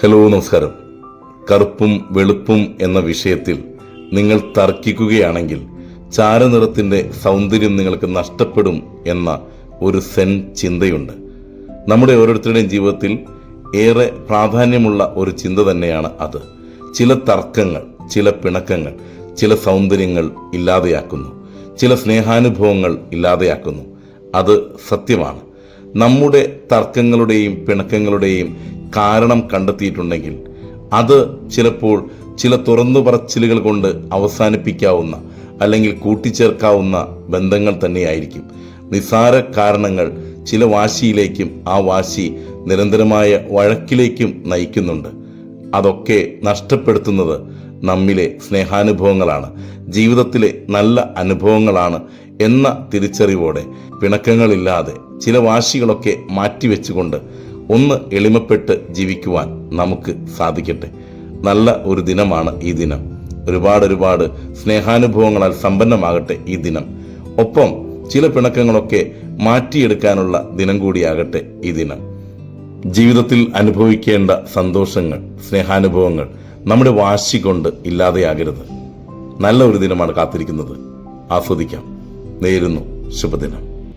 Hello, നമസ്കാരം. കറുപ്പും വെളുപ്പും എന്ന വിഷയത്തിൽ നിങ്ങൾ തർക്കിക്കുകയാണെങ്കിൽ ചാരനിറത്തിന്റെ സൗന്ദര്യം നിങ്ങൾക്ക് നഷ്ടപ്പെടും എന്ന ഒരു സെൻ ചിന്തയുണ്ട്. നമ്മുടെ ഓരോരുത്തരുടെയും ജീവിതത്തിൽ ഏറെ പ്രാധാന്യമുള്ള ഒരു ചിന്ത തന്നെയാണ് അത്. ചില തർക്കങ്ങൾ, ചില പിണക്കങ്ങൾ, ചില സൗന്ദര്യങ്ങൾ ഇല്ലാതെയാക്കുന്നു, ചില സ്നേഹാനുഭവങ്ങൾ ഇല്ലാതെയാക്കുന്നു. അത് സത്യമാണ്. നമ്മുടെ തർക്കങ്ങളുടെയും പിണക്കങ്ങളുടെയും കാരണം കണ്ടെത്തിയിട്ടുണ്ടെങ്കിൽ അത് ചിലപ്പോൾ ചില തുറന്നു പറച്ചിലുകൾ കൊണ്ട് അവസാനിപ്പിക്കാവുന്ന അല്ലെങ്കിൽ കൂട്ടിച്ചേർക്കാവുന്ന ബന്ധങ്ങൾ തന്നെയായിരിക്കും. നിസ്സാര കാരണങ്ങൾ ചില വാശിയിലേക്കും ആ വാശി നിരന്തരമായ വഴക്കിലേക്കും നയിക്കുന്നുണ്ട്. അതൊക്കെ നഷ്ടപ്പെടുത്തുന്നത് നമ്മിലെ സ്നേഹാനുഭവങ്ങളാണ്, ജീവിതത്തിലെ നല്ല അനുഭവങ്ങളാണ് എന്ന തിരിച്ചറിവോടെ പിണക്കങ്ങളില്ലാതെ ചില വാശികളൊക്കെ മാറ്റിവെച്ചുകൊണ്ട് ഒന്ന് എളിമപ്പെട്ട് ജീവിക്കുവാൻ നമുക്ക് സാധിക്കട്ടെ. നല്ല ഒരു ദിനമാണ് ഈ ദിനം. ഒരുപാട് സ്നേഹാനുഭവങ്ങളാൽ സമ്പന്നമാകട്ടെ ഈ ദിനം. ഒപ്പം ചില പിണക്കങ്ങളൊക്കെ മാറ്റിയെടുക്കാനുള്ള ദിനം കൂടിയാകട്ടെ ഈ ദിനം. ജീവിതത്തിൽ അനുഭവിക്കേണ്ട സന്തോഷങ്ങൾ, സ്നേഹാനുഭവങ്ങൾ നമ്മുടെ വാശി കൊണ്ട് ഇല്ലാതെയാകരുത്. നല്ല ഒരു ദിനമാണ് കാത്തിരിക്കുന്നത്. ആസ്വദിക്കാം. നേരുന്നു ശുഭദിനം.